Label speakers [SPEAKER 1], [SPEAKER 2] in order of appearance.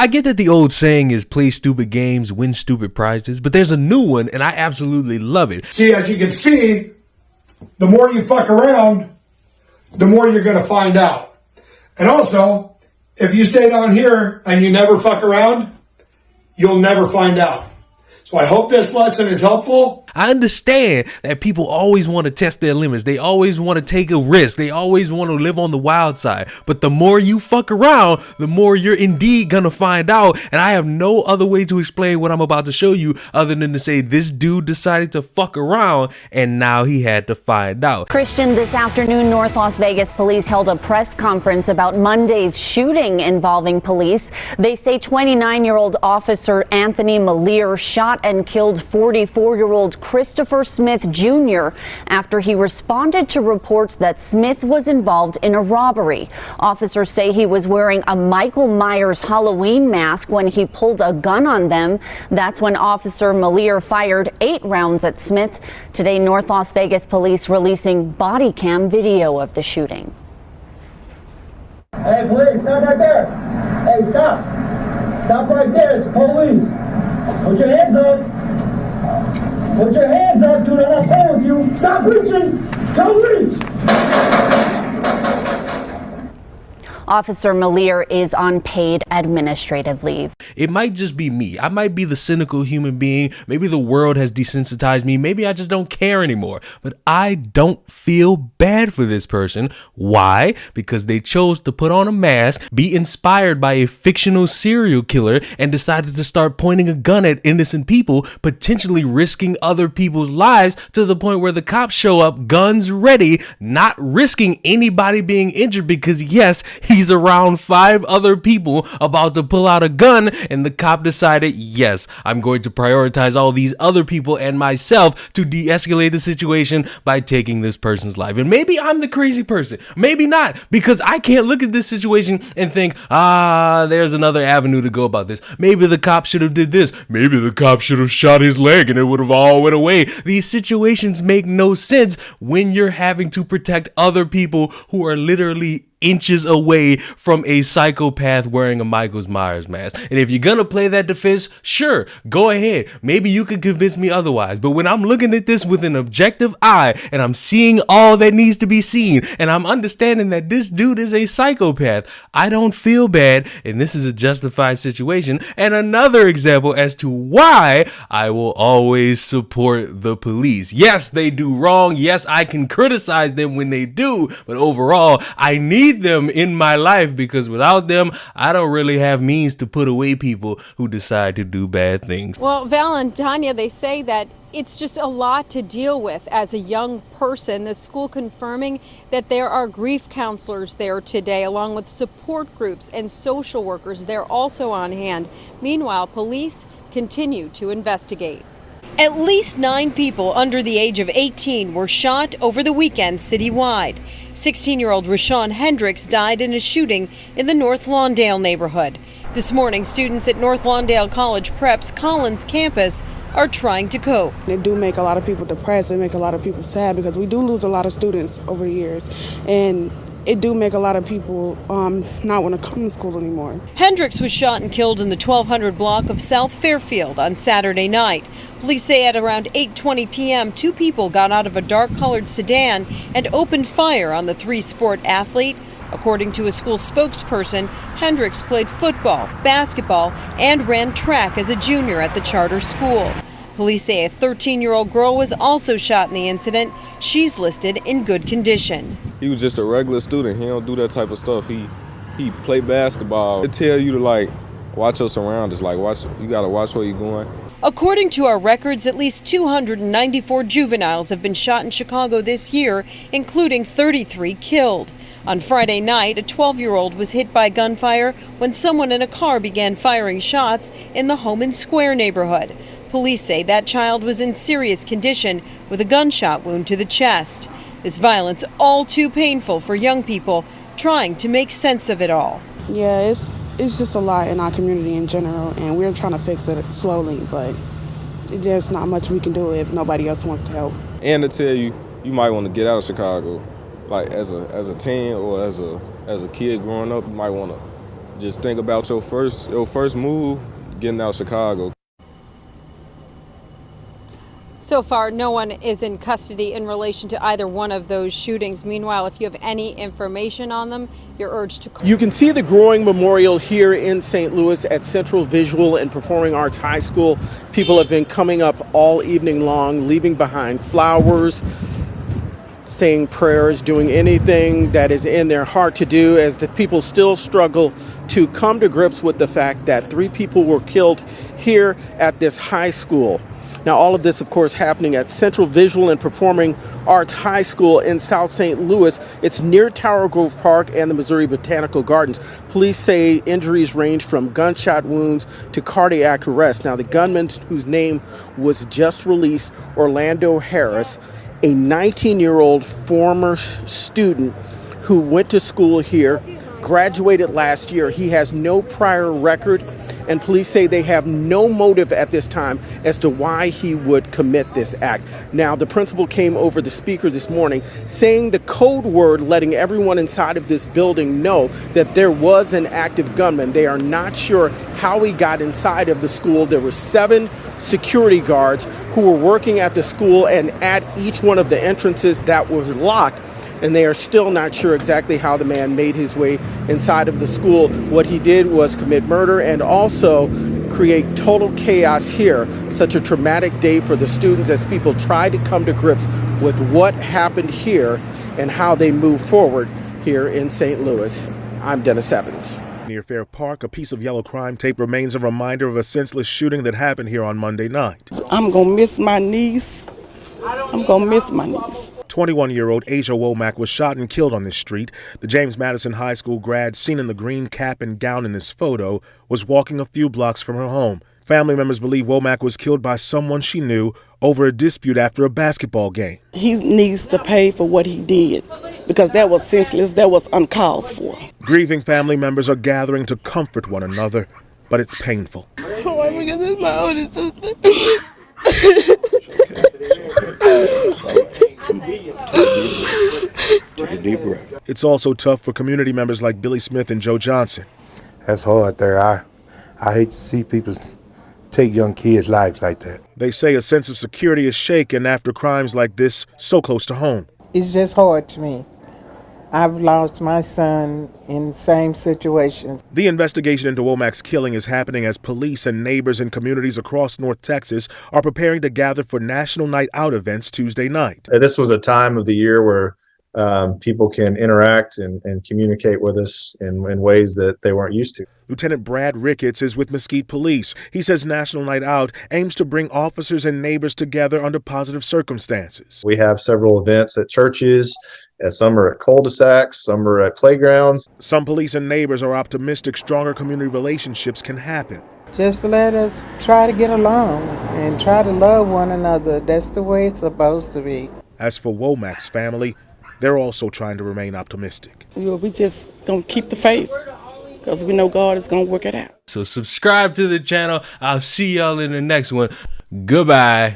[SPEAKER 1] I get that the old saying is play stupid games, win stupid prizes, but there's a new one and I absolutely love it.
[SPEAKER 2] See, as you can see, the more you fuck around, the more you're going to find out. And also, if you stay down here and you never fuck around, you'll never find out. So I hope this lesson is helpful.
[SPEAKER 1] I understand that people always want to test their limits. They always want to take a risk. They always want to live on the wild side. But the more you fuck around, the more you're indeed going to find out. And I have no other way to explain what I'm about to show you other than to say this dude decided to fuck around and now he had to find out.
[SPEAKER 3] Christian, this afternoon, North Las Vegas police held a press conference about Monday's shooting involving police. They say 29-year-old officer Anthony Malier shot and killed 44-year-old Christopher Smith Jr. after he responded to reports that Smith was involved in a robbery. Officers say he was wearing a Michael Myers Halloween mask when he pulled a gun on them. That's when Officer Malier fired 8 rounds at Smith. Today, North Las Vegas police releasing body cam video of the shooting.
[SPEAKER 4] Hey, police, stop right there. Hey, stop. Stop right there. It's police. Put your hands up. Put your hands up, dude. I'm not playing with you. Stop reaching. Don't reach.
[SPEAKER 3] Officer Malier is on paid administrative leave.
[SPEAKER 1] It might just be me. I might be the cynical human being. Maybe the world has desensitized me. Maybe I just don't care anymore. But I don't feel bad for this person. Why? Because they chose to put on a mask, be inspired by a fictional serial killer, and decided to start pointing a gun at innocent people, potentially risking other people's lives to the point where the cops show up, guns ready, not risking anybody being injured because, yes, he's around 5 other people about to pull out a gun, and the cop decided, yes, I'm going to prioritize all these other people and myself to de-escalate the situation by taking this person's life. And maybe I'm the crazy person, maybe not, because I can't look at this situation and think, there's another avenue to go about this. Maybe the cop should have did this. Maybe the cop should have shot his leg and it would have all went away. These situations make no sense when you're having to protect other people who are literally inches away from a psychopath wearing a Michael Myers mask. And if you're gonna play that defense, sure, go ahead. Maybe you could convince me otherwise. But when I'm looking at this with an objective eye and I'm seeing all that needs to be seen and I'm understanding that this dude is a psychopath, I don't feel bad, and this is a justified situation and another example as to why I will always support the police. Yes, they do wrong. Yes, I can criticize them when they do, but overall, I need them in my life because without them, I don't really have means to put away people who decide to do bad things.
[SPEAKER 5] Well, Val and Tanya, they say that it's just a lot to deal with as a young person. The school confirming that there are grief counselors there today, along with support groups and social workers. They're also on hand. Meanwhile, police continue to investigate. At least 9 people under the age of 18 were shot over the weekend citywide. 16-year-old Rashawn Hendricks died in a shooting in the North Lawndale neighborhood. This morning, students at North Lawndale College Prep's Collins campus are trying to cope.
[SPEAKER 6] It do make a lot of people depressed. It make a lot of people sad because we do lose a lot of students over the years. And it do make a lot of people not want to come to school anymore.
[SPEAKER 5] Hendricks was shot and killed in the 1200 block of South Fairfield on Saturday night. Police say at around 8:20 p.m., 2 people got out of a dark-colored sedan and opened fire on the 3-sport athlete. According to a school spokesperson, Hendricks played football, basketball, and ran track as a junior at the charter school. Police say a 13-year-old girl was also shot in the incident. She's listed in good condition.
[SPEAKER 7] He was just a regular student. He don't do that type of stuff. He played basketball. They tell you to watch your surroundings. You gotta watch where you're going.
[SPEAKER 5] According to our records, at least 294 juveniles have been shot in Chicago this year, including 33 killed. On Friday night, a 12-year-old was hit by gunfire when someone in a car began firing shots in the Homan Square neighborhood. Police say that child was in serious condition with a gunshot wound to the chest. This violence all too painful for young people trying to make sense of it all.
[SPEAKER 6] Yeah, it's just a lot in our community in general, and we're trying to fix it slowly, but there's not much we can do if nobody else wants to help.
[SPEAKER 7] And to tell you, you might want to get out of Chicago, as a teen or as a kid growing up. You might want to Just think about your first move, getting out of Chicago.
[SPEAKER 5] So far, no one is in custody in relation to either one of those shootings. Meanwhile, if you have any information on them, you're urged to call.
[SPEAKER 8] You can see the growing memorial here in St. Louis at Central Visual and Performing Arts High School. People have been coming up all evening long, leaving behind flowers, saying prayers, doing anything that is in their heart to do, as the people still struggle to come to grips with the fact that 3 people were killed here at this high school. Now, all of this, of course, happening at Central Visual and Performing Arts High School in South St. Louis. It's near Tower Grove Park and the Missouri Botanical Gardens. Police say injuries range from gunshot wounds to cardiac arrest. Now, the gunman, whose name was just released, Orlando Harris, a 19-year-old former student who went to school here, graduated last year. He has no prior record, and police say they have no motive at this time as to why he would commit this act. Now, the principal came over the speaker this morning saying the code word, letting everyone inside of this building know that there was an active gunman. They are not sure how he got inside of the school. There were 7 security guards who were working at the school and at each one of the entrances that was locked. And they are still not sure exactly how the man made his way inside of the school. What he did was commit murder and also create total chaos here. Such a traumatic day for the students as people try to come to grips with what happened here and how they move forward here in St. Louis. I'm Dennis Evans.
[SPEAKER 9] Near Fair Park, a piece of yellow crime tape remains a reminder of a senseless shooting that happened here on Monday night.
[SPEAKER 6] I'm going to miss my niece. I'm going to miss my niece.
[SPEAKER 9] 21-year-old Asia Womack was shot and killed on this street. The James Madison High School grad, seen in the green cap and gown in this photo, was walking a few blocks from her home. Family members believe Womack was killed by someone she knew over a dispute after a basketball game.
[SPEAKER 6] He needs to pay for what he did because that was senseless, that was uncalled for.
[SPEAKER 9] Grieving family members are gathering to comfort one another, but it's painful.
[SPEAKER 6] Why? Because it's my oldest sister.
[SPEAKER 10] Take a deep breath.
[SPEAKER 9] It's also tough for community members like Billy Smith and Joe Johnson.
[SPEAKER 10] That's hard there. I hate to see people take young kids' lives like that.
[SPEAKER 9] They say a sense of security is shaken after crimes like this so close to home.
[SPEAKER 11] It's just hard to me. I've lost my son in the same situations.
[SPEAKER 9] The investigation into Womack's killing is happening as police and neighbors in communities across North Texas are preparing to gather for National Night Out events Tuesday night.
[SPEAKER 12] This was a time of the year where people can interact and communicate with us in ways that they weren't used to.
[SPEAKER 9] Lieutenant Brad Ricketts is with Mesquite Police. He says National Night Out aims to bring officers and neighbors together under positive circumstances.
[SPEAKER 12] We have several events at churches, some are at cul-de-sacs, some are at playgrounds.
[SPEAKER 9] Some police and neighbors are optimistic stronger community relationships can happen.
[SPEAKER 11] Just let us try to get along and try to love one another. That's the way it's supposed to be.
[SPEAKER 9] As for Womack's family, they're also trying to remain optimistic.
[SPEAKER 6] We just going to keep the faith because we know God is going to work it out.
[SPEAKER 1] So subscribe to the channel. I'll see y'all in the next one. Goodbye.